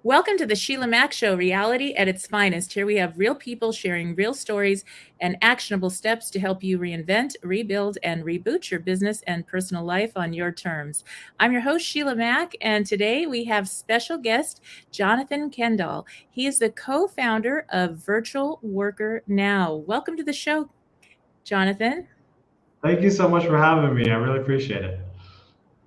Welcome to the Sheila Mack Show, reality at its finest. Here we have real people sharing real stories and actionable steps to help you reinvent, rebuild, and reboot your business and personal life on your terms. I'm your host, Sheila Mack, and today we have special guest Jonathon Kendall. He is the co-founder of Virtual Worker Now. Welcome to the show, Jonathon. Thank you so much for having me. I really appreciate it.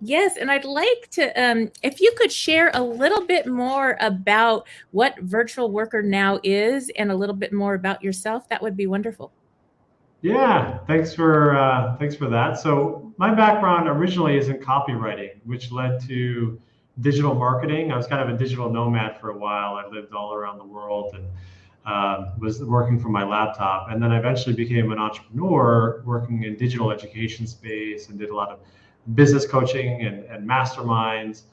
Yes, and I'd like to, if you could share a little bit more about what Virtual Worker Now is and a little bit more about yourself, that would be wonderful. Yeah, thanks for that. So my background originally is in copywriting, which led to digital marketing. I was kind of a digital nomad for a while. I lived all around the world and was working from my laptop, and then I eventually became an entrepreneur working in digital education space and did a lot of business coaching and masterminds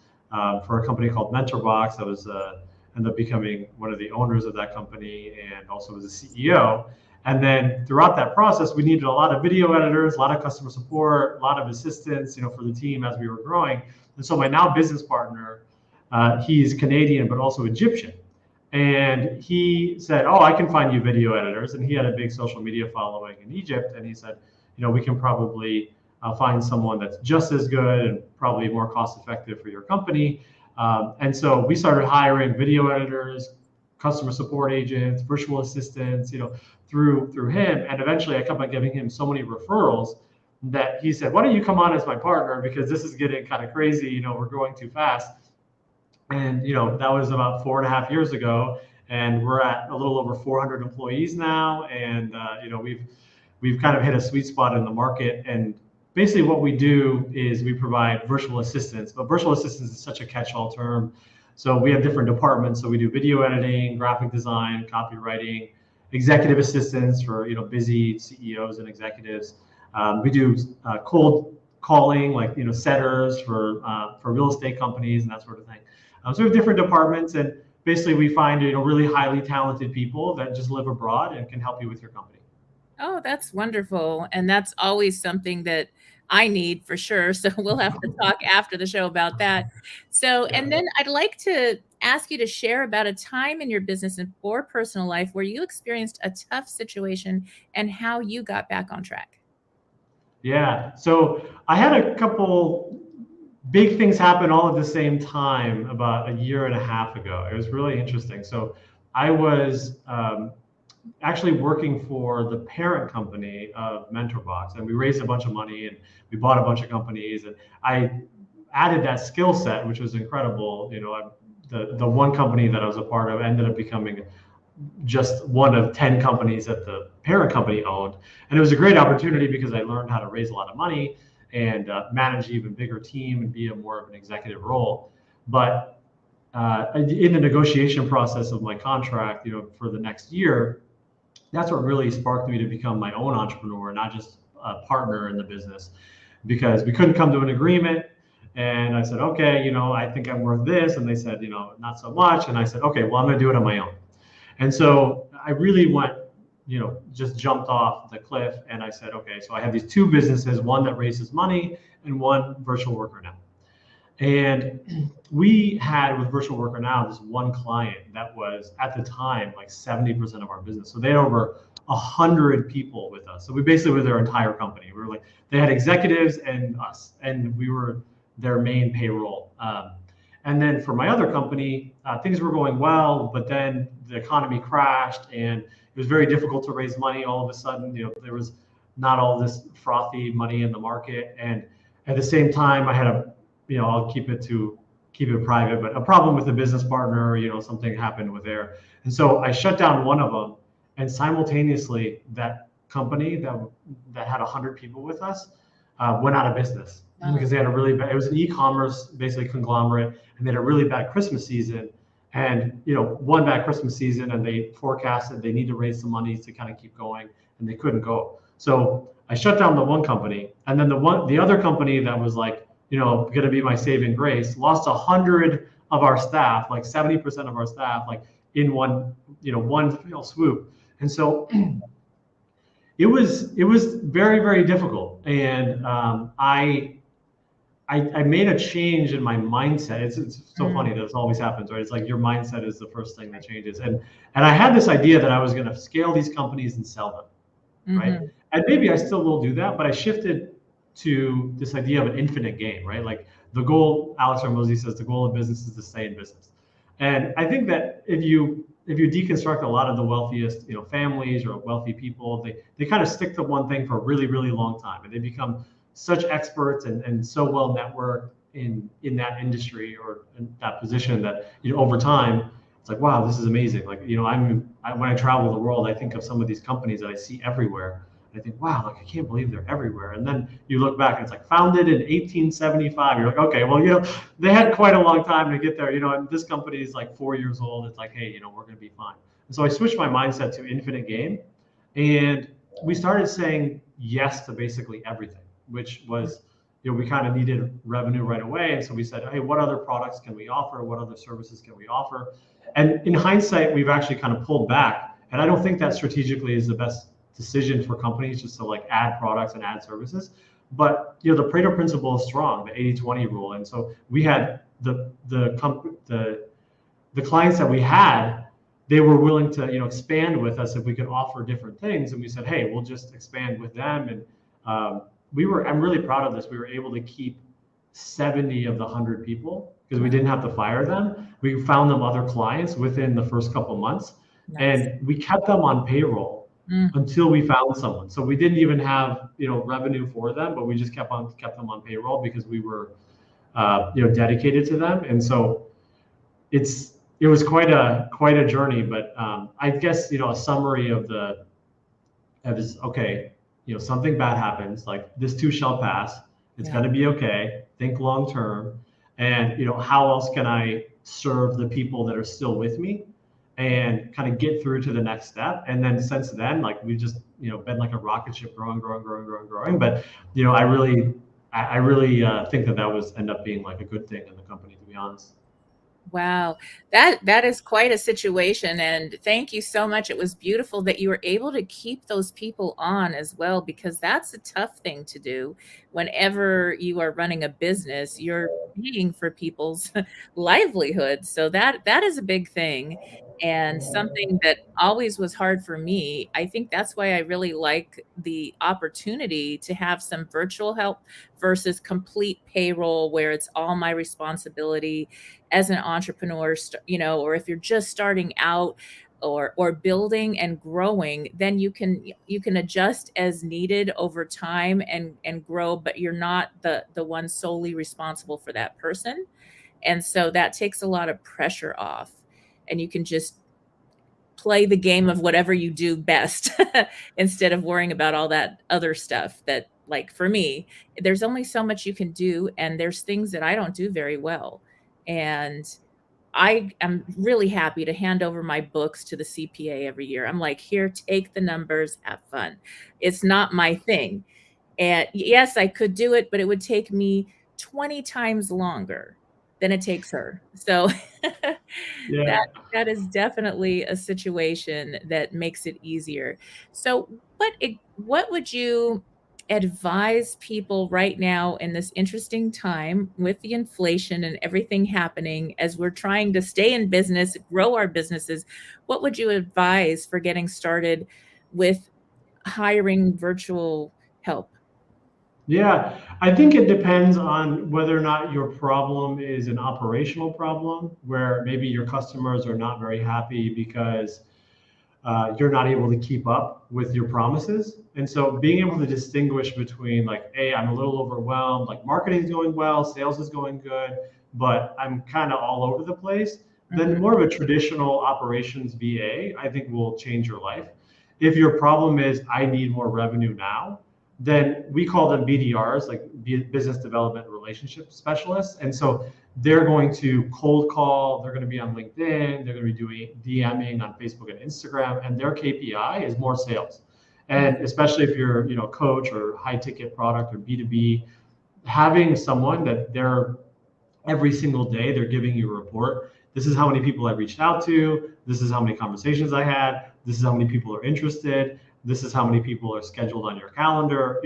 for a company called MentorBox. I was ended up becoming one of the owners of that company and also was a CEO. And then throughout that process, we needed a lot of video editors, a lot of customer support, a lot of assistance, for the team as we were growing. And so my now business partner, he's Canadian but also Egyptian, and he said, "Oh, I can find you video editors." And he had a big social media following in Egypt, and he said, "We can probably find someone that's just as good and probably more cost effective for your company." And so we started hiring video editors, customer support agents, virtual assistants, through him. And eventually I kept on giving him so many referrals that he said, "Why don't you come on as my partner? Because this is getting kind of crazy. We're growing too fast." And that was about 4.5 years ago, and we're at a little over 400 employees now. And we've kind of hit a sweet spot in the market. And basically what we do is we provide virtual assistants, but virtual assistants is such a catch-all term. So we have different departments. So we do video editing, graphic design, copywriting, executive assistants for busy CEOs and executives. We do cold calling, like setters for real estate companies and that sort of thing. So we have different departments, and basically we find really highly talented people that just live abroad and can help you with your company. Oh, that's wonderful. And that's always something that I need for sure. So we'll have to talk after the show about that. So, and Yeah. then I'd like to ask you to share about a time in your business and or personal life where you experienced a tough situation and how you got back on track. Yeah. So I had a couple big things happen all at the same time about a year and a half ago. It was really interesting. So I was actually working for the parent company of MentorBox, and we raised a bunch of money and we bought a bunch of companies, and I added that skill set, which was incredible. The one company that I was a part of ended up becoming just one of 10 companies that the parent company owned. And it was a great opportunity because I learned how to raise a lot of money and manage an even bigger team and be a more of an executive role. But in the negotiation process of my contract, for the next year, that's what really sparked me to become my own entrepreneur, not just a partner in the business, because we couldn't come to an agreement. And I said, "Okay, I think I'm worth this." And they said, "Not so much." And I said, "Okay, well, I'm going to do it on my own." And so I really went, just jumped off the cliff. And I said, "Okay, so I have these two businesses, one that raises money and one virtual worker now." And we had with Virtual Worker Now this one client that was at the time like 70% of our business. So they had over 100 people with us. So we basically were their entire company. We were like, they had executives and us, and we were their main payroll. And then for my other company, things were going well, but then the economy crashed and it was very difficult to raise money all of a sudden. There was not all this frothy money in the market. And at the same time, I had I'll keep it private, but a problem with the business partner, something happened with there. And so I shut down one of them, and simultaneously that company that had 100 people with us went out of business because they had a really bad, it was an e-commerce basically conglomerate, and they had a really bad Christmas season. And one bad Christmas season, and they forecasted they need to raise some money to kind of keep going, and they couldn't go. So I shut down the one company, and then the other company that was like, going to be my saving grace, lost 100 of our staff, like 70% of our staff, like in one fell swoop. And so it was very, very difficult. And I I made a change in my mindset. It's so Mm, funny that this always happens, right? It's like your mindset is the first thing that changes. And I had this idea that I was going to scale these companies and sell them, right? mhm. And maybe I still will do that, but I shifted to this idea of an infinite game, right? Like the goal, Alex Hormozy says, the goal of business is to stay in business. And I think that if you deconstruct a lot of the wealthiest, families or wealthy people, they kind of stick to one thing for a really, really long time, and they become such experts and so well networked in that industry or in that position that over time it's like, wow, this is amazing. Like, when I travel the world, I think of some of these companies that I see everywhere. And I think, wow, like I can't believe they're everywhere. And then you look back and it's like founded in 1875. You're like, okay, well, they had quite a long time to get there, and this company is like 4 years old. It's like, hey, we're going to be fine. And so I switched my mindset to infinite game. And we started saying yes to basically everything, which was, we kind of needed revenue right away. And so we said, hey, what other products can we offer? What other services can we offer? And in hindsight, we've actually kind of pulled back. And I don't think that strategically is the best decision for companies, just to like add products and add services. But the Pareto principle is strong, the 80-20 rule. And so we had the clients that we had, they were willing to expand with us if we could offer different things. And we said, hey, we'll just expand with them. And I'm really proud of this. We were able to keep 70 of the 100 people because we didn't have to fire them. We found them other clients within the first couple months, Nice. and we kept them on payroll Mm, until we found someone. So we didn't even have revenue for them, but we just kept them on payroll because we were dedicated to them. And so it was quite a journey. But I guess a summary of is okay. Something bad happens. Like this too shall pass. It's yeah. going to be okay. Think long term, and how else can I serve the people that are still with me, and kind of get through to the next step. And then since then, like we've just been like a rocket ship, growing, growing, growing, growing, growing. But I really think that was end up being like a good thing in the company, to be honest. Wow. That is quite a situation, and thank you so much. It was beautiful that you were able to keep those people on as well, because that's a tough thing to do. Whenever you are running a business, you're paying for people's livelihood. So that is a big thing, and something that always was hard for me. I think that's why I really like the opportunity to have some virtual help versus complete payroll where it's all my responsibility as an entrepreneur, or if you're just starting out or building and growing, then you can adjust as needed over time and grow, but you're not the one solely responsible for that person. And so that takes a lot of pressure off, and you can just play the game of whatever you do best instead of worrying about all that other stuff that, like, for me, there's only so much you can do, and there's things that I don't do very well. And I am really happy to hand over my books to the CPA every year. I'm like, "Here, take the numbers, have fun." It's not my thing. And yes, I could do it, but it would take me 20 times longer than it takes her. So Yeah. that that is definitely a situation that makes it easier. So what would you advise people right now in this interesting time with the inflation and everything happening as we're trying to stay in business, grow our businesses? What would you advise for getting started with hiring virtual help? Yeah, I think it depends on whether or not your problem is an operational problem where maybe your customers are not very happy because you're not able to keep up with your promises. And so being able to distinguish between like, hey, I'm a little overwhelmed, like marketing is going well, sales is going good, but I'm kind of all over the place, then Mhm. more of a traditional operations VA, I think will change your life. If your problem is, I need more revenue now, then we call them BDRs, like business development relationship specialists. And so they're going to cold call, they're going to be on LinkedIn, they're going to be doing DMing on Facebook and Instagram, and their KPI is more sales. Mm, And especially if you're, coach or high ticket product or B2B, having someone that they're every single day they're giving you a report. This is how many people I reached out to. This is how many conversations I had. This is how many people are interested. this is how many people are scheduled on your calendar.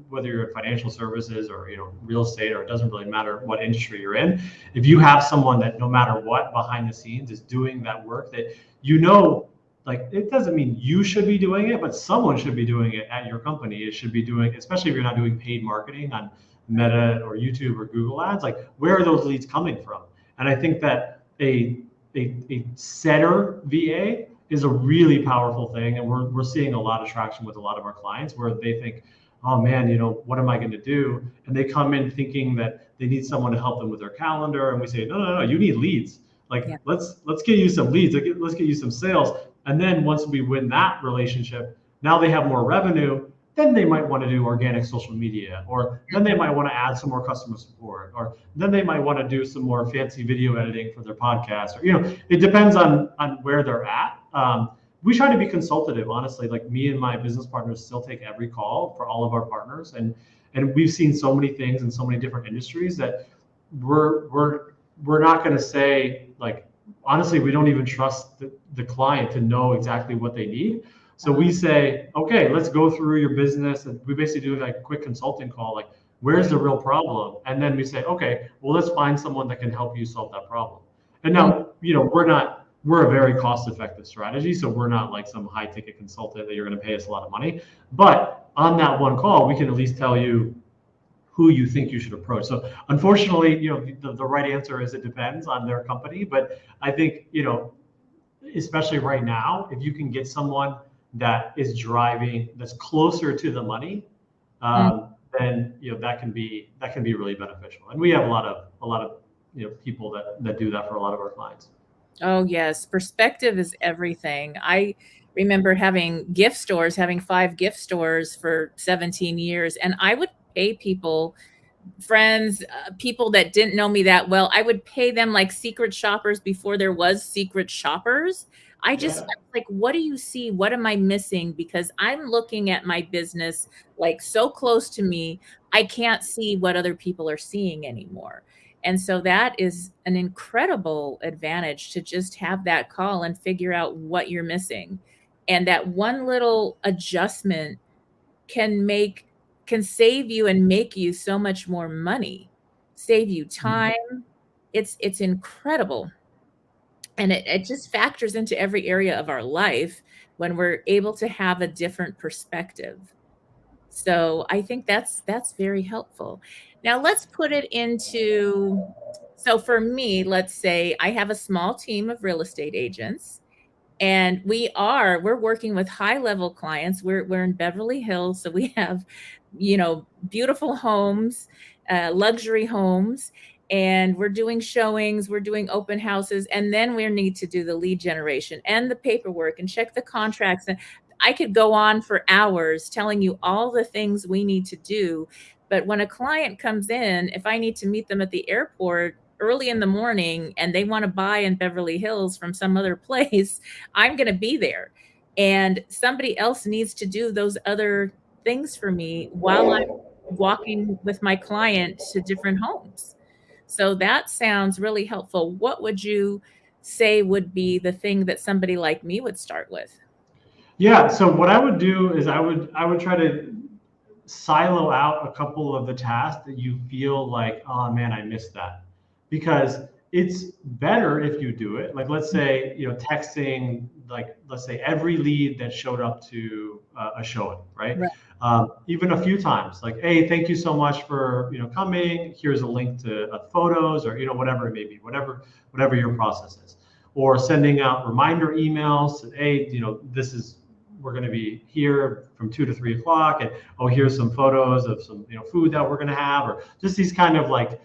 Whether you're in financial services or real estate, or it doesn't really matter what industry you're in. If you have someone that no matter what behind the scenes is doing that work, that like, it doesn't mean you should be doing it, but someone should be doing it at your company. It should be doing, especially if you're not doing paid marketing on Meta or YouTube or Google Ads, like, where are those leads coming from? And I think that a setter VA is a really powerful thing. And we're seeing a lot of traction with a lot of our clients where they think, oh man, what am I going to do? And they come in thinking that they need someone to help them with their calendar. And we say, no, you need leads. Like, Yeah. let's get you some leads. Let's get you some sales. And then once we win that relationship, now they have more revenue. Then they might want to do organic social media, or then they might want to add some more customer support, or then they might want to do some more fancy video editing for their podcast. Or, it depends on where they're at. We try to be consultative, honestly. Like, me and my business partners still take every call for all of our partners, and we've seen so many things in so many different industries that we're not going to say, like, honestly, we don't even trust the client to know exactly what they need. So we say, okay, let's go through your business, and we basically do like a quick consulting call, like, where's the real problem? And then we say, okay, well, let's find someone that can help you solve that problem. And now, we're a very cost-effective strategy, so we're not like some high-ticket consultant that you're going to pay us a lot of money. But on that one call, we can at least tell you who you think you should approach. So unfortunately, the right answer is it depends on their company. But I think, especially right now, if you can get someone that is driving, that's closer to the money, then that can be really beneficial. And we have a lot of people that do that for a lot of our clients. Oh, yes. Perspective is everything. I remember having 5 gift stores for 17 years, and I would pay people, friends, people that didn't know me that well. I would pay them like secret shoppers before there was secret shoppers. I was like, what do you see? What am I missing? Because I'm looking at my business like so close to me, I can't see what other people are seeing anymore. And so that is an incredible advantage, to just have that call and figure out what you're missing. And that one little adjustment can save you and make you so much more money, save you time. It's incredible. And it just factors into every area of our life when we're able to have a different perspective. So I think that's very helpful. Now let's put it into, so for me, let's say I have a small team of real estate agents, and we're working with high level clients. We're in Beverly Hills, so we have, beautiful homes, luxury homes, and we're doing showings, we're doing open houses, and then we need to do the lead generation and the paperwork and check the contracts. And I could go on for hours telling you all the things we need to do. But when a client comes in, if I need to meet them at the airport early in the morning and they want to buy in Beverly Hills from some other place, I'm going to be there. And somebody else needs to do those other things for me while I'm walking with my client to different homes. So that sounds really helpful. What would you say would be the thing that somebody like me would start with? Yeah. So what I would do is I would try to silo out a couple of the tasks that you feel like, oh man, I missed that. Because it's better if you do it. Like, let's say, texting, like, let's say every lead that showed up to a showing, right? Even a few times, like, hey, thank you so much for, coming. Here's a link to photos, or, whatever it may be, whatever your process is. Or sending out reminder emails, hey, we're going to be here from 2 to 3 o'clock, and here's some photos of some food that we're going to have, or just these kind of like,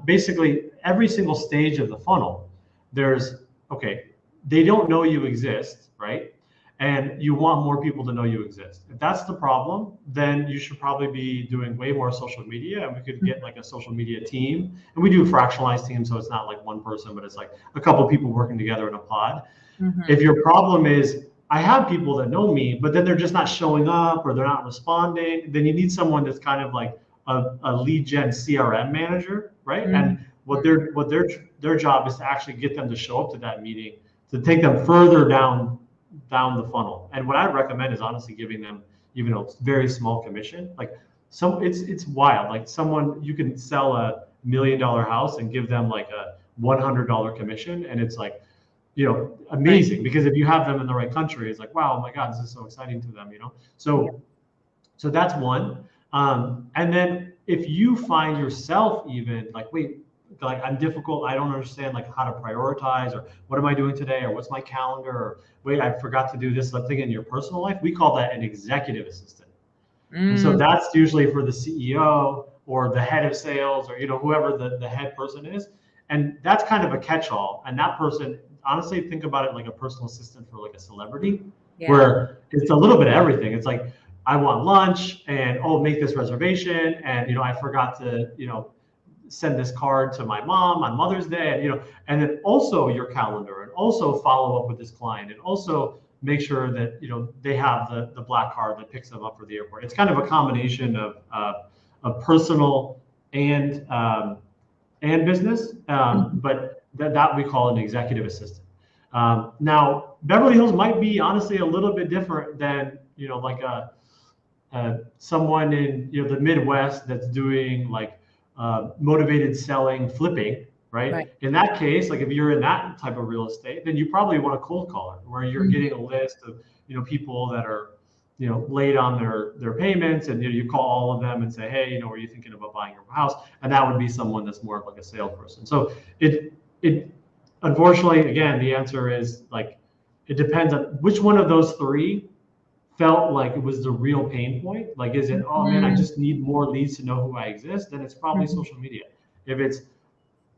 basically every single stage of the funnel, they don't know you exist, right? And you want more people to know you exist. If that's the problem, then you should probably be doing way more social media, and we could get like a social media team. And we do a fractionalized team, so it's not like one person, but it's like a couple people working together in a pod. If your problem is, I have people that know me, but then they're just not showing up or they're not responding, then you need someone that's kind of like a lead gen CRM manager, right? And what their job is to actually get them to show up to that meeting, to take them further down down the funnel. And what I recommend is honestly giving them even a very small commission. Like it's wild. Like someone, you can sell $1 million house and give them like a $100 commission, and it's like, Right. amazing, because if you have them in the right country, it's like, wow, oh my God, this is so exciting to them. Yeah. So that's one. And then if you find yourself even like, wait, like I'm difficult, I don't understand like how to prioritize, or what am I doing today, or what's my calendar, or wait, I forgot to do this thing in your personal life. We call that an executive assistant. And so Mm, that's usually for the CEO or the head of sales, or whoever the head person is. And that's kind of a catch-all. And that person, honestly, think about it like a personal assistant for like a celebrity, yeah. where it's a little bit of everything. It's like, I want lunch, and make this reservation, and I forgot to send this card to my mom on Mother's Day, and then also your calendar, and also follow up with this client, and also make sure that they have the black card that picks them up for the airport. It's kind of a combination of personal and business, Mhm. but that we call an executive assistant. Now, Beverly Hills might be honestly a little bit different than like someone in the Midwest that's doing like motivated selling, flipping, Right. right? In that case, like if you're in that type of real estate, then you probably want a cold caller, where you're Mhm. getting a list of people that are late on their payments, and you call all of them and say, hey, are you thinking about buying your house? And that would be someone that's more of like a salesperson. So it unfortunately, again, the answer is like, it depends on which one of those three felt like it was the real pain point. Like, is it, oh man, I Mhm. just need more leads to know who I exist? Then it's probably Mhm. social media. If it's,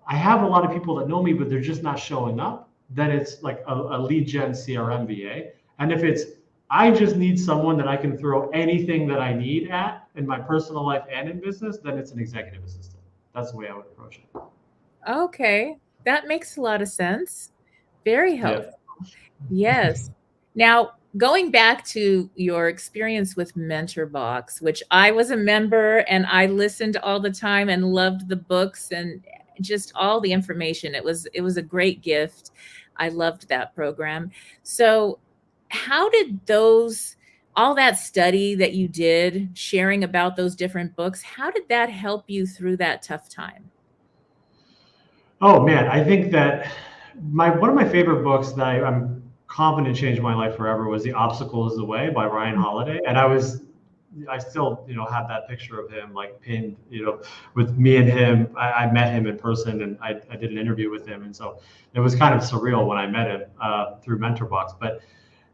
I have a lot of people that know me, but they're just not showing up, then it's like a lead gen CRM VA. And if it's, I just need someone that I can throw anything that I need at in my personal life and in business, then it's an executive assistant. That's the way I would approach it. Okay. That makes a lot of sense. Very Yeah. helpful. Yes. Now, going back to your experience with MentorBox, which I was a member and I listened all the time and loved the books and just all the information. It was a great gift. I loved that program. So, how did those all that study that you did sharing about those different books, how did that help you through that tough time? Oh man, I think that my one of my favorite books that I'm confident changed my life forever was "The Obstacle Is the Way" by Ryan Holiday, and I still have that picture of him like pinned with me and him. I met him in person, and I did an interview with him, and so it was kind of surreal when I met him through MentorBox. But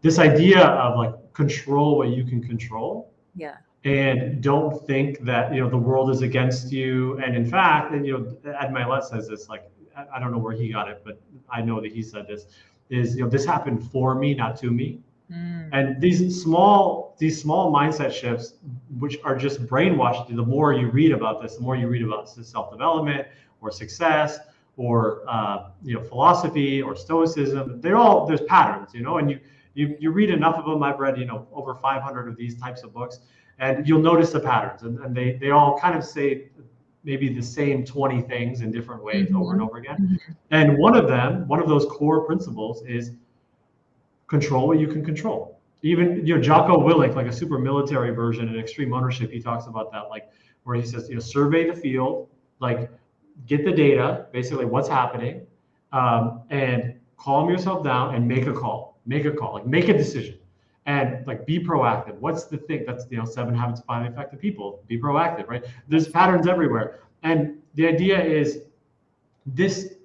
this idea of like, control what you can control, Yeah. and don't think that the world is against you. And in fact, and Ed Milet says this, like, I don't know where he got it, but I know that he said this, is this happened for me, not to me. Mm. And these small mindset shifts, which are just brainwashed, the more you read about this, the more you read about self-development or success, or philosophy or stoicism, there's patterns, and you read enough of them. I've read over 500 of these types of books, and you'll notice the patterns, and they all kind of say maybe the same 20 things in different ways over and Mhm. over again. Mhm. And one of those core principles is control what you can control. Yeah. Even Jocko Willink, like a super military version in Extreme Ownership, he talks about that, like where he says, survey the field, like get the data, basically what's happening, and calm yourself down and make a call. Make a call, like make a decision, and like be proactive. What's the thing? That's 7 Habits of Highly Effective People. Be proactive, right? There's That's patterns everywhere, and the idea is this,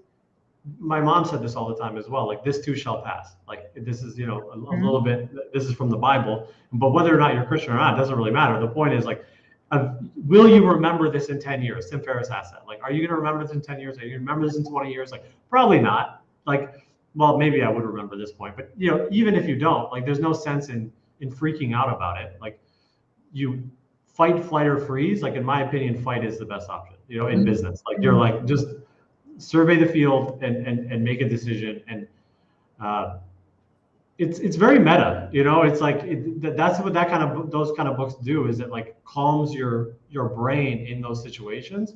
my mom said this all the time as well, like this too shall pass. Like this is a mhm. little bit, this is from the Bible, but whether or not you're Christian or not, it doesn't really matter. The point is like, will you remember this in 10 years? Tim Ferriss asked that. Like, are you going to remember this in 10 years? Are you going to remember this in 20 years? Like, probably not. Like, well, maybe I would remember this point, but even if you don't, like, there's no sense in freaking out about it. Like, you fight, flight, or freeze. Like, in my opinion, fight is the best option, in Mhm. business. Like, you're Mhm. like, just survey the field and make a decision. And uh, it's very meta. It's like that's what those kind of books do, is it like calms your brain in those situations.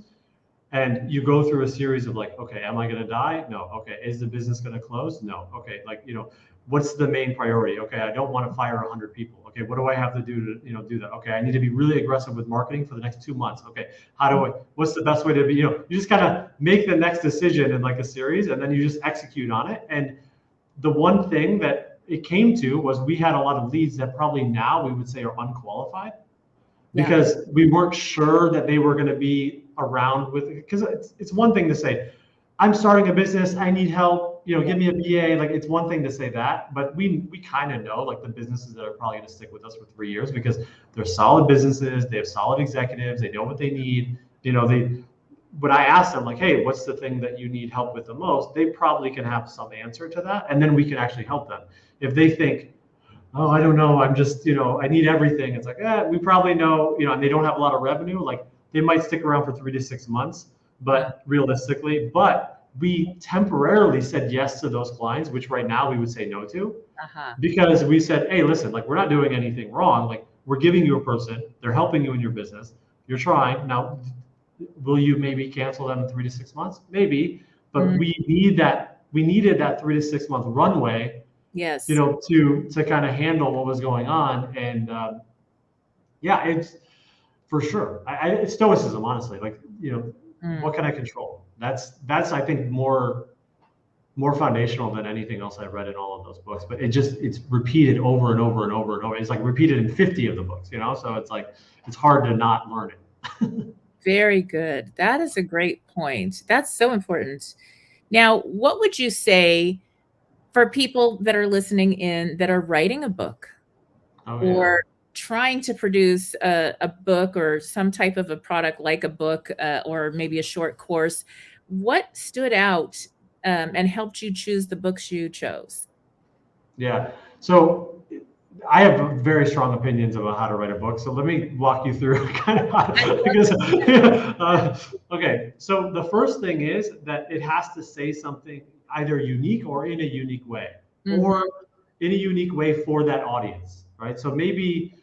And you go through a series of like, okay, am I going to die? No. Okay. Is the business going to close? No. Okay. Like, what's the main priority? Okay. I don't want to fire 100 people. Okay. What do I have to do to, do that? Okay. I need to be really aggressive with marketing for the next 2 months. Okay. What's the best way to be, you just kind of make the next decision in like a series, and then you just execute on it. And the one thing that it came to was we had a lot of leads that probably now we would say are unqualified, because we weren't sure that they were going to be around with it. Because it's one thing to say, I'm starting a business, I need help, give me a BA. Like, it's one thing to say that, but we kind of know like the businesses that are probably going to stick with us for 3 years because they're solid businesses, they have solid executives, they know what they need. When I ask them like, hey, what's the thing that you need help with the most, they probably can have some answer to that, and then we can actually help them. If they think, oh, I don't know, I'm just, I need everything. It's like, we probably know, and they don't have a lot of revenue. Like, they might stick around for 3 to 6 months, but realistically, but we temporarily said yes to those clients, which right now we would say no to, because we said, hey, listen, like, we're not doing anything wrong. Like, we're giving you a person, they're helping you in your business, you're trying. Now, will you maybe cancel them in 3 to 6 months? Maybe, but we needed that 3 to 6 month runway, to kind of handle what was going on. And it's for sure. It's stoicism, honestly. Like, what can I control? That's I think more foundational than anything else I've read in all of those books. But it's repeated over and over and over and over. It's like repeated in 50 of the books, So it's like it's hard to not learn it. Very good. That is a great point. That's so important. Now, what would you say for people that are listening in that are writing a book or trying to produce a book or some type of a product like a book or maybe a short course? What stood out and helped you choose the books you chose? Yeah. So I have very strong opinions about how to write a book. So let me walk you through kind of because, okay. So the first thing is that it has to say something either unique or in a unique way, or in a unique way for that audience, right? So maybe,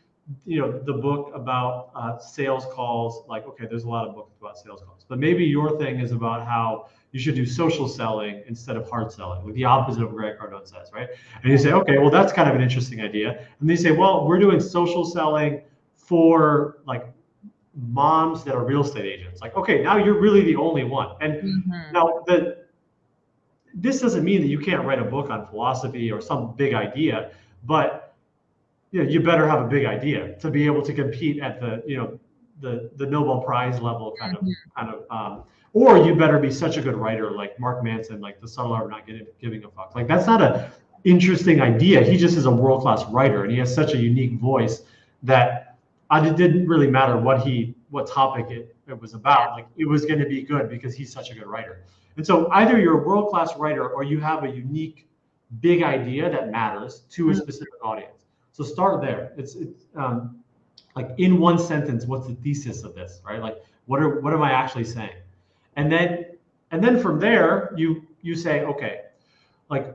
the book about sales calls, like, okay, there's a lot of books about sales calls, but maybe your thing is about how you should do social selling instead of hard selling, like the opposite of what Grant Cardone says, right? And you say, okay, well, that's kind of an interesting idea. And they say, well, we're doing social selling for like moms that are real estate agents. Like, okay, now you're really the only one. And now this doesn't mean that you can't write a book on philosophy or some big idea, but you better have a big idea to be able to compete at the the Nobel Prize level kind of or you better be such a good writer like Mark Manson, like The Subtle Art of Not Giving a Fuck. Like, that's not an interesting idea. He just is a world-class writer, and he has such a unique voice that it didn't really matter what topic it was about. Like, it was going to be good because he's such a good writer. And so either you're a world-class writer or you have a unique big idea that matters to a specific audience. So start there. It's like, in one sentence, what's the thesis of this, right? Like, what am I actually saying? And then from there, you say, okay, like,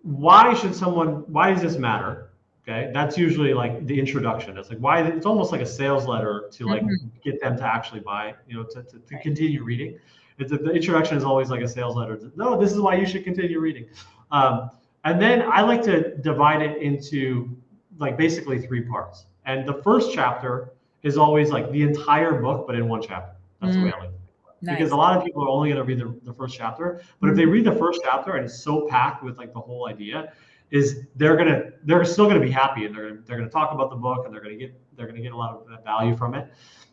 why does this matter? Okay, that's usually like the introduction. It's like, why, it's almost like a sales letter to like get them to actually buy, to continue reading. The introduction is always like a sales letter. No, this is why you should continue reading. And then I like to divide it into like basically 3 parts. And the first chapter is always like the entire book, but in one chapter. That's the way I like it. Nice. Because a lot of people are only going to read the first chapter, but if they read the first chapter and it's so packed with like the whole idea, is they're still gonna be happy, and they're gonna talk about the book, and they're gonna get a lot of value from it.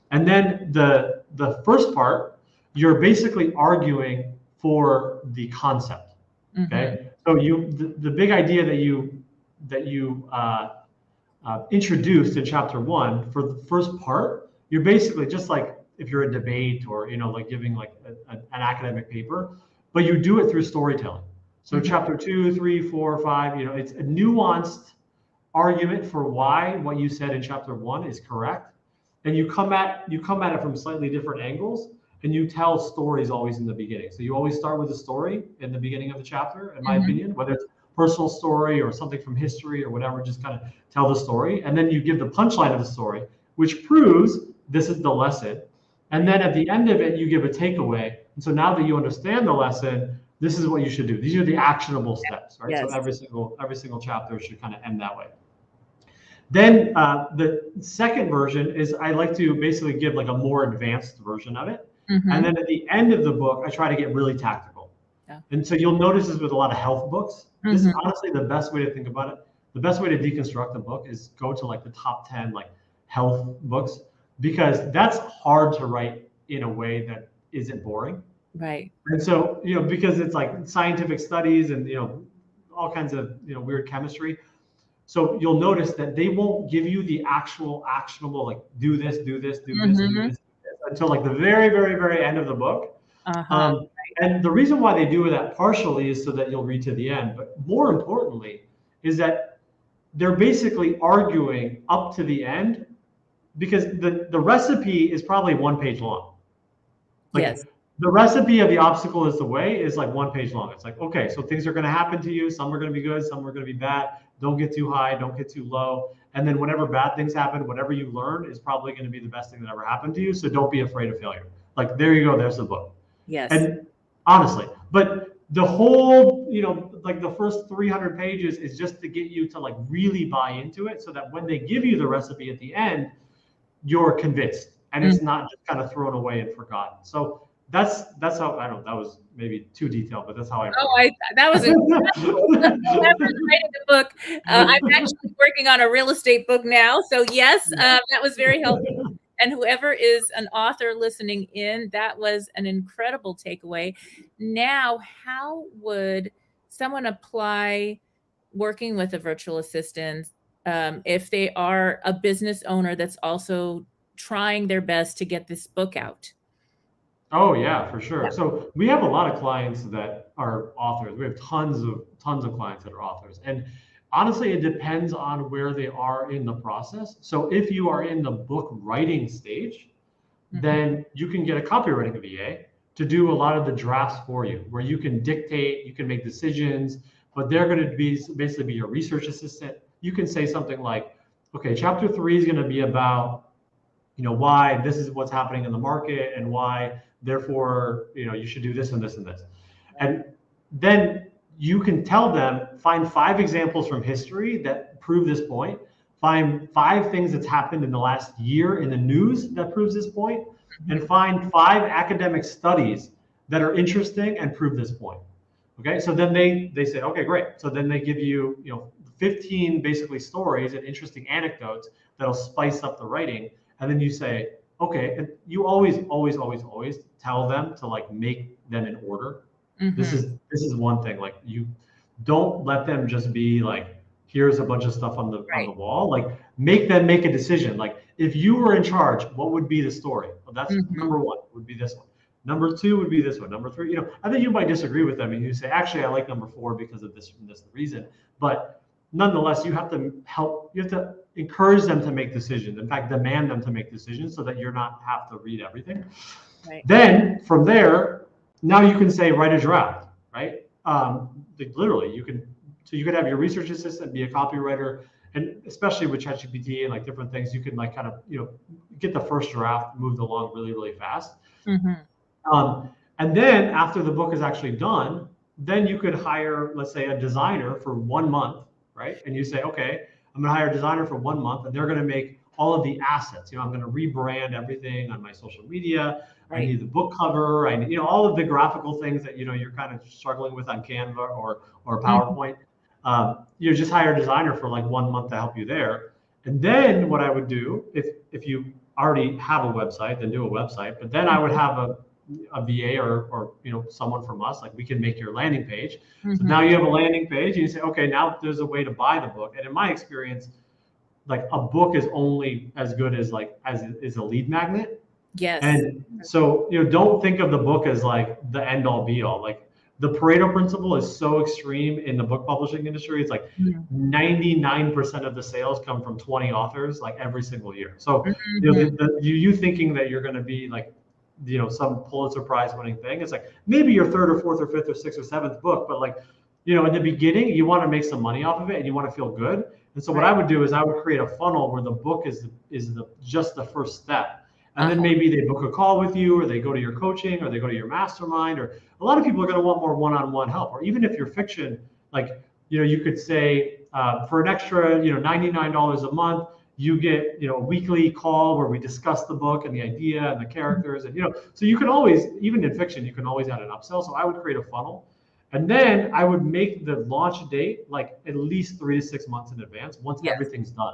And then the first part, you're basically arguing for the concept. Okay, so the big idea that you introduced in chapter 1 for the first part, you're basically just like if you're a debate or like giving like an academic paper, but you do it through storytelling. So chapter 2, 3, 4, 5, it's a nuanced argument for why what you said in chapter 1 is correct, and you come at it from slightly different angles, and you tell stories always in the beginning. So you always start with a story in the beginning of the chapter, in my opinion, whether it's personal story or something from history or whatever, just kind of tell the story, and then you give the punchline of the story, which proves this is the lesson. And then at the end of it, you give a takeaway. And so now that you understand the lesson, this is what you should do. These are the actionable steps, right? So Yes. every single chapter should kind of end that way. Then the second version is I like to basically give like a more advanced version of it. Mm-hmm. And then at the end of the book, I try to get really tactical. Yeah. And so you'll notice this with a lot of health books. This is Mm-hmm. honestly the best way to think about it. The best way to deconstruct a book is go to like the top 10 like health books, because that's hard to write in a way that isn't boring. Right. And so, because it's like scientific studies and, all kinds of, weird chemistry. So you'll notice that they won't give you the actual actionable, like do this, do this, do this, do Mm-hmm. this, until like the very, very, very end of the book. Uh-huh. And the reason why they do that partially is so that you'll read to the end. But more importantly, is that they're basically arguing up to the end, because the recipe is probably 1 page long. Like, Yes. the recipe of the obstacle is the way is like 1 page long. It's like, okay, so things are going to happen to you. Some are going to be good. Some are going to be bad. Don't get too high. Don't get too low. And then whenever bad things happen, whatever you learn is probably going to be the best thing that ever happened to you. So don't be afraid of failure. Like, there you go. There's the book. Yes. And honestly, but the whole, like the first 300 pages is just to get you to like really buy into it, so that when they give you the recipe at the end, you're convinced and it's not just kind of thrown away and forgotten. So that's how, I don't know, that was maybe too detailed, but that's how I. Oh, that was incredible. Whoever's writing the book, I'm actually working on a real estate book now. So yes, that was very helpful. And whoever is an author listening in, that was an incredible takeaway. Now, how would someone apply working with a virtual assistant if they are a business owner that's also trying their best to get this book out? Oh yeah, for sure. Yeah. So we have a lot of clients that are authors. We have tons of clients that are authors. And honestly, it depends on where they are in the process. So if you are in the book writing stage, then you can get a copywriting VA to do a lot of the drafts for you, where you can dictate, you can make decisions, but they're going to be basically be your research assistant. You can say something like, okay, chapter 3 is going to be about, why this is what's happening in the market and why, therefore, you should do this and this and this. And then you can tell them, find 5 examples from history that prove this point. Find 5 things that's happened in the last year in the news that proves this point, and find 5 academic studies that are interesting and prove this point. Okay, so then they say, okay, great. So then they give you, 15 basically stories and interesting anecdotes that'll spice up the writing. And then you say, okay, and you always tell them to like make them in order. This is one thing. Like, you don't let them just be like, here's a bunch of stuff on the wall. Like, make them make a decision. Like, if you were in charge, what would be the story? Well, that's number 1 would be this one. Number 2 would be this one. Number 3, I think you might disagree with them and you say, actually, I like number 4 because of this and this reason. But nonetheless, you have to encourage them to make decisions. In fact, demand them to make decisions so that you're not have to read everything. Right. Then from there, now you can say, write a draft, right? Like, literally, you could have your research assistant be a copywriter, and especially with ChatGPT and like different things, you can like kind of, get the first draft moved along really, really fast. And then after the book is actually done, then you could hire, let's say, a designer for 1 month, right? And you say, okay, I'm going to hire a designer for 1 month, and they're going to make all of the assets. I'm going to rebrand everything on my social media. Right. I need the book cover. I need, all of the graphical things that, you're kind of struggling with on Canva or PowerPoint. You just hire a designer for like 1 month to help you there. And then what I would do, if you already have a website, then do a website. But then I would have a VA or someone from us, like, we can make your landing page. So now you have a landing page and you say, okay, now there's a way to buy the book. And in my experience, like, a book is only as good as is a lead magnet. Yes. And so, don't think of the book as like the end all be all. Like, the Pareto principle is so extreme in the book publishing industry. It's like 99% of the sales come from 20 authors, like, every single year. So you thinking that you're going to be like, some Pulitzer Prize winning thing. It's like maybe your 3rd or 4th or 5th or 6th or 7th book, but like, in the beginning, you want to make some money off of it and you want to feel good. And so what I would do is I would create a funnel where the book is just the first step. And then Uh-huh. maybe they book a call with you, or they go to your coaching, or they go to your mastermind, or a lot of people are going to want more one-on-one help. Or even if you're fiction, like, you could say, for an extra, $99 a month, you get, a weekly call where we discuss the book and the idea and the characters. And, so you can always, even in fiction, you can always add an upsell. So I would create a funnel. And then I would make the launch date like at least 3 to 6 months in advance once Yes. everything's done,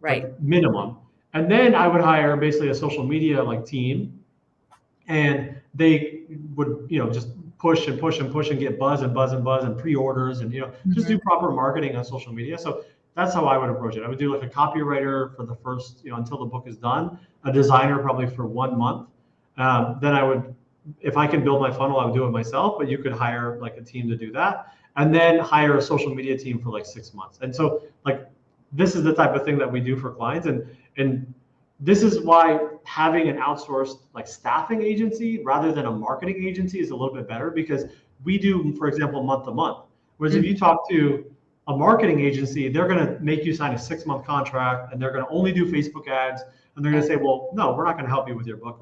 Right. like minimum. And then I would hire basically a social media like team, and they would, just push and push and push and get buzz and buzz and buzz and pre-orders, and just do Mhm. proper marketing on social media. So that's how I would approach it. I would do like a copywriter for the first, until the book is done, a designer probably for 1 month. Then I would, if I can build my funnel, I would do it myself, but you could hire like a team to do that, and then hire a social media team for like 6 months. And so like, this is the type of thing that we do for clients. And this is why having an outsourced like staffing agency rather than a marketing agency is a little bit better, because we do, for example, month to month. Whereas if Mhm. you talk to a marketing agency, they're going to make you sign a 6 month contract, and they're going to only do Facebook ads. And they're going to say, well, no, we're not going to help you with your book.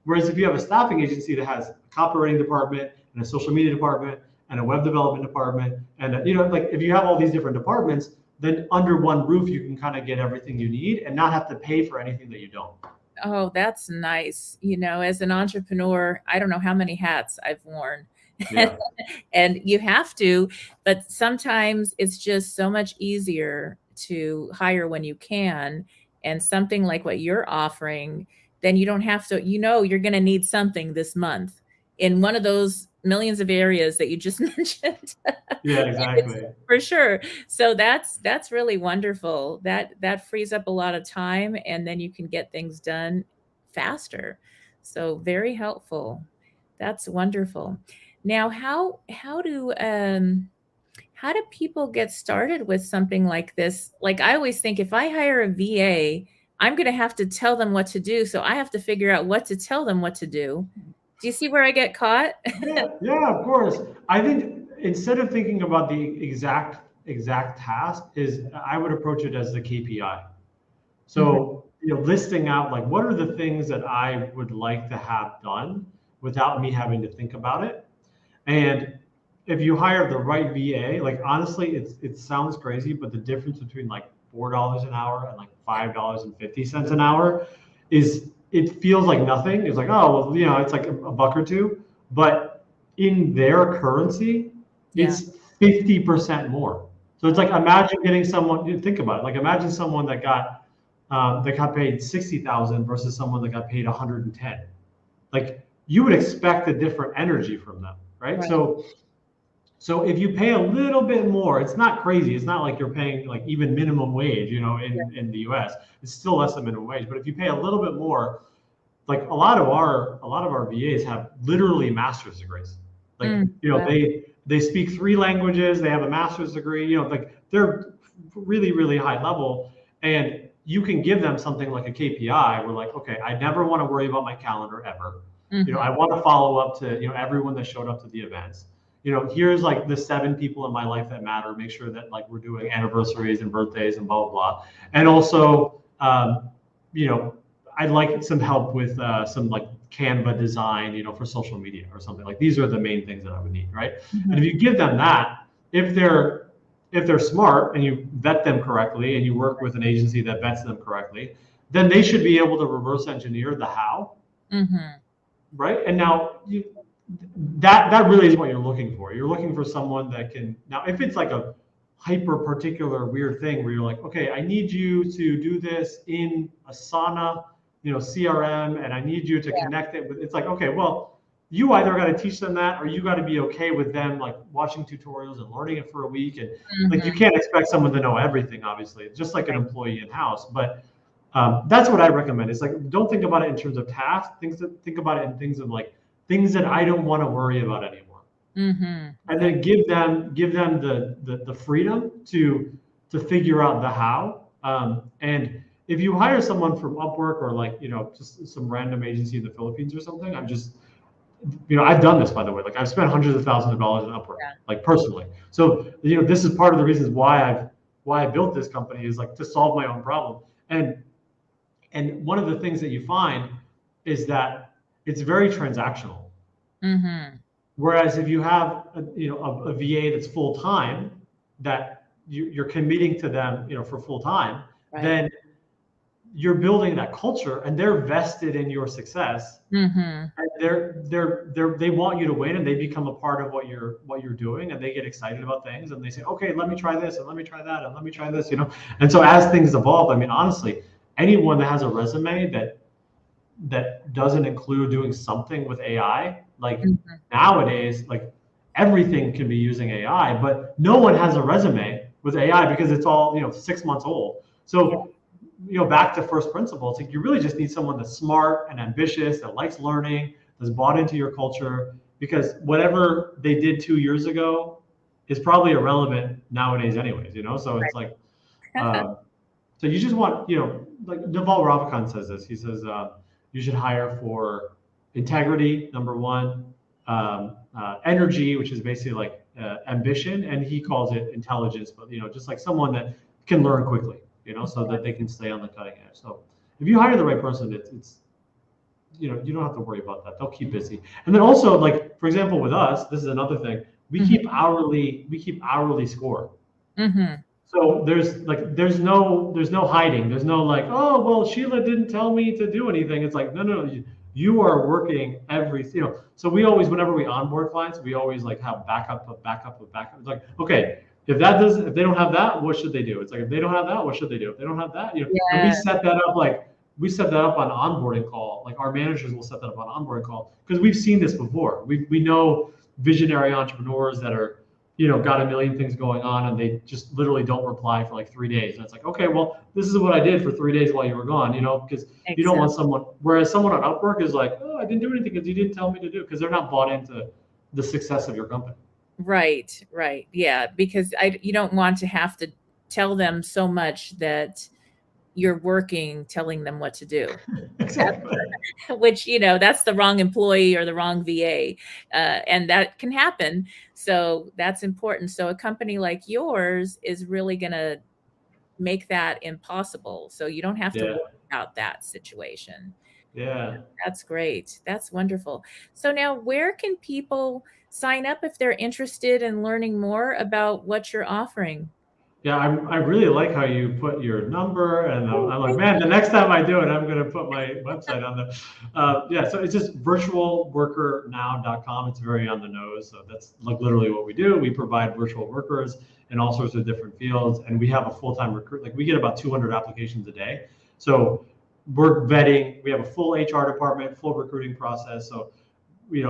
Whereas if you have a staffing agency that has a copywriting department and a social media department and a web development department, and like if you have all these different departments, then under one roof, you can kind of get everything you need and not have to pay for anything that you don't. Oh, that's nice. As an entrepreneur, I don't know how many hats I've worn. Yeah. And you have to, but sometimes it's just so much easier to hire when you can. And something like what you're offering, then you don't have to, you're going to need something this month in one of those millions of areas that you just mentioned. Yeah, It's exactly. for sure. So that's really wonderful. That frees up a lot of time, and then you can get things done faster. So very helpful. That's wonderful. Now, how do people get started with something like this? Like, I always think if I hire a VA, I'm going to have to tell them what to do. So I have to figure out what to tell them what to do. Do you see where I get caught? Yeah, yeah, of course. I think instead of thinking about the exact task, is I would approach it as the KPI. Mhm. So, listing out like what are the things that I would like to have done without me having to think about it. And if you hire the right VA, like honestly, it sounds crazy, but the difference between like $4 an hour and like $5.50 an hour is, it feels like nothing. It's like, oh well, it's like a buck or two, but in their currency, Yeah. it's 50% more. So it's like, imagine getting someone. Think about it. Like imagine someone that got paid 60,000 versus someone that got paid 110. Like you would expect a different energy from them, right? Right. So if you pay a little bit more, it's not crazy. It's not like you're paying like even minimum wage, in the US. It's still less than minimum wage. But if you pay a little bit more, like a lot of our VAs have literally master's degrees. Like, Wow. they speak 3 languages, they have a master's degree, like they're really, really high level. And you can give them something like a KPI. We're like, okay, I never want to worry about my calendar ever. Mhm. I want to follow up to, everyone that showed up to the events. Here's like the 7 people in my life that matter. Make sure that like we're doing anniversaries and birthdays and blah, blah, blah. And also, you know, I'd like some help with some like Canva design, for social media or something. Like these are the main things that I would need, right? And if Mhm. you give them that, if they're smart and you vet them correctly and you work with an agency that vets them correctly, then they should be able to reverse engineer the how, Mhm. right? And now that really is what you're looking for. You're looking for someone that can, now if it's like a hyper particular weird thing where you're like, okay, I need you to do this in Asana, CRM, and I need you to Yeah. connect it with, it's like, okay, well, you either got to teach them that, or you got to be okay with them like watching tutorials and learning it for a week. And like, you Mhm. can't expect someone to know everything, obviously. It's just like an Right. employee in house. But that's what I recommend. It's like, don't think about it in terms of tasks. Think about it in things of like things that I don't want to worry about anymore, Mhm. and Right. then give them the freedom to figure out the how. And if you hire someone from Upwork or like just some random agency in the Philippines or something, I've done this, by the way. Like I've spent hundreds of thousands of dollars in Upwork, Yeah. like personally. So this is part of the reasons why I built this company, is like to solve my own problem. And one of the things that you find is that it's very transactional. Mm-hmm. Whereas if you have a VA that's full time, that you're committing to them, for full time, Right. then you're building that culture and they're vested in your success, Mm-hmm. and they want you to win, and they become a part of what you're doing, and they get excited about things, and they say, okay, let me try this and let me try that and let me try this. And so as things evolve, I mean, honestly, anyone that has a resume that doesn't include doing something with AI, like Mm-hmm. nowadays, like everything can be using AI, but no one has a resume with AI because it's all 6 months old. Yeah. So back to first principles, like you really just need someone that's smart and ambitious, that likes learning, that's bought into your culture, because whatever they did 2 years ago is probably irrelevant nowadays anyways. So it's like, uh, so you just want, like Naval Ravikant says this. He says you should hire for integrity, number one, energy, which is basically like ambition, and he calls it intelligence, but just like someone that can learn quickly, so that they can stay on the cutting edge. So if you hire the right person, it's you don't have to worry about that. They'll keep busy. And then also, like for example, with us, this is another thing. We Mm-hmm. keep hourly score. Mm-hmm. So there's no hiding. There's no like, oh well, Sheila didn't tell me to do anything. It's like, no, no, no, you are working every. So we always, whenever we onboard clients, we always like have backup of backup of backup. It's like, okay, if they don't have that, what should they do? It's like, if they don't have that, what should they do? If they don't have that, and we Yeah. set that up, like we set that up on onboarding call. Like our managers will set that up on onboarding call because we've seen this before. We know visionary entrepreneurs that are got a million things going on, and they just literally don't reply for like 3 days. And it's like, okay, well, this is what I did for 3 days while you were gone, because you don't Exactly. want someone, whereas someone on Upwork is like, oh, I didn't do anything because you didn't tell me to do, because they're not bought into the success of your company. Right. Right. Yeah. Because you don't want to have to tell them so much that you're working, telling them what to do. Exactly. Which, that's the wrong employee or the wrong VA. And that can happen. So that's important. So a company like yours is really going to make that impossible. So you don't have to Yeah. worry about that situation. Yeah. That's great. That's wonderful. So now, where can people sign up if they're interested in learning more about what you're offering? Yeah, I really like how you put your number, and Oh, I'm like, thank man, the next time I do it, I'm gonna put my website on the, yeah. So it's just virtualworkernow.com. It's very on the nose. So that's like literally what we do. We provide virtual workers in all sorts of different fields, and we have a full-time recruit. Like we get about 200 applications a day. So we're vetting. We have a full HR department, full recruiting process. So you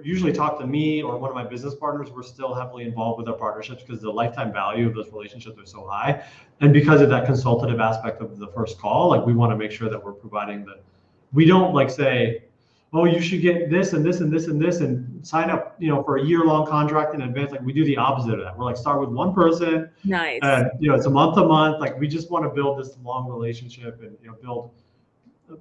usually talk to me or one of my business partners. We're still heavily involved with our partnerships because the lifetime value of those relationships are so high, and because of that consultative aspect of the first call, like we want to make sure that we're providing we don't like say, oh, you should get this and this and this and this and sign up for a year-long contract in advance. Like we do the opposite of that. We're like, start with one person, nice. and it's a month to month. Like we just want to build this long relationship, and build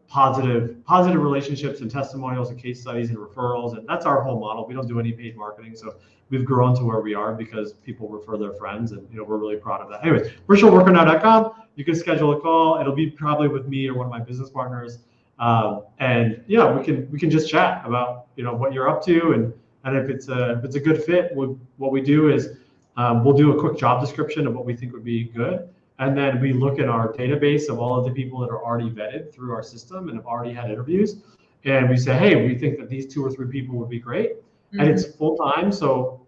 positive relationships and testimonials and case studies and referrals, and that's our whole model. We don't do any paid marketing, so we've grown to where we are because people refer their friends, and we're really proud of that. Anyways, virtualworkernow.com. You can schedule a call. It'll be probably with me or one of my business partners, and yeah, we can just chat about what you're up to, and if it's a good fit. What we do is we'll do a quick job description of what we think would be good, and then we look at our database of all of the people that are already vetted through our system and have already had interviews. And we say, hey, we think that these 2 or 3 people would be great. And Mhm. it's full time. So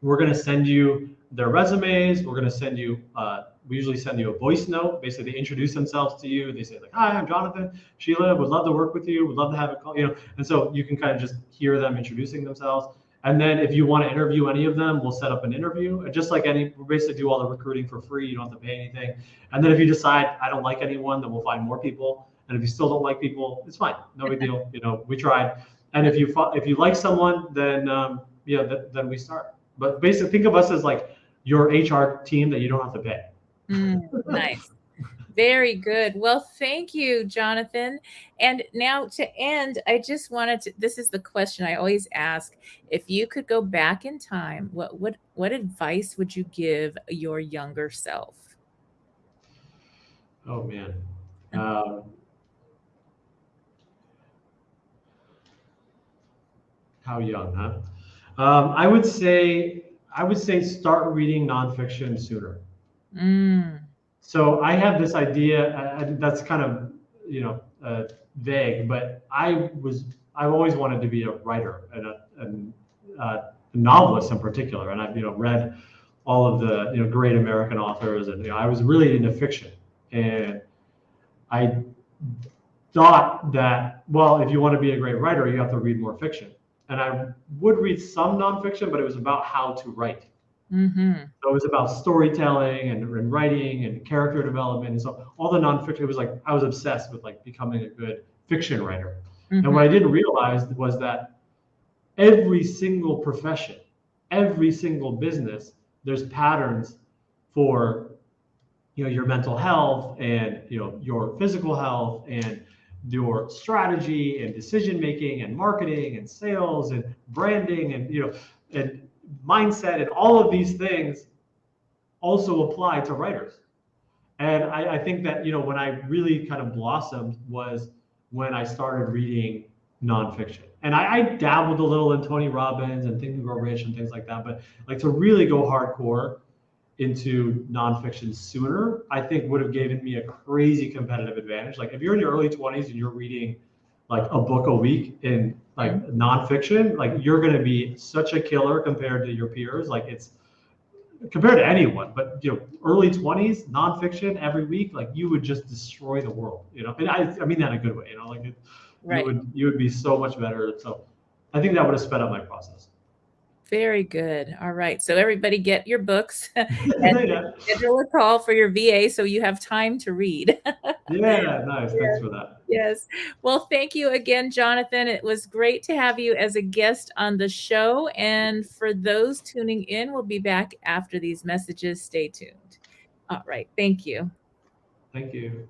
we're going to send you their resumes. We're going to send you, we usually send you a voice note. Basically, they introduce themselves to you. They say, like, hi, I'm Jonathan. Sheila, would love to work with you. Would love to have a call. And so you can kind of just hear them introducing themselves. And then if you want to interview any of them, we'll set up an interview. And just like we basically do all the recruiting for free. You don't have to pay anything. And then if you decide I don't like anyone, then we'll find more people. And if you still don't like people, it's fine. No big deal. We tried. And if you like someone, then then we start. But basically, think of us as like your HR team that you don't have to pay. Nice. Very good. Well, thank you, Jonathan. And now to end, I just wanted to, this is the question I always ask. If you could go back in time, what advice would you give your younger self? Oh man. Um, How young, huh? I would say start reading nonfiction sooner. Mm. So I have this idea that's kind of vague, but I've always wanted to be a writer and a novelist in particular, and I've read all of the great American authors, and I was really into fiction, and I thought that, well, if you want to be a great writer, you have to read more fiction. And I would read some nonfiction, but it was about how to write. Mm-hmm. So it was about storytelling and writing and character development. And so all the nonfiction, it was like I was obsessed with like becoming a good fiction writer. And Mm-hmm. what I didn't realize was that every single profession, every single business, there's patterns for your mental health and your physical health and your strategy and decision making and marketing and sales and branding and and mindset, and all of these things also apply to writers. And I think that when I really kind of blossomed was when I started reading nonfiction. And I dabbled a little in Tony Robbins and Think and Grow Rich and things like that, but like to really go hardcore into nonfiction sooner, I think would have given me a crazy competitive advantage. Like if you're in your early 20s and you're reading like a book a week in like nonfiction, like you're going to be such a killer compared to your peers. Like it's compared to anyone, but early 20s nonfiction every week, like you would just destroy the world. And I mean that in a good way. Like you Right. would be so much better. So I think that would have sped up my process. Very good. All right. So everybody get your books and Yeah. schedule a call for your VA so you have time to read. Yeah, nice. Thanks Yes. for that. Yes. Well, thank you again, Jonathan. It was great to have you as a guest on the show. And for those tuning in, we'll be back after these messages. Stay tuned. All right. Thank you. Thank you.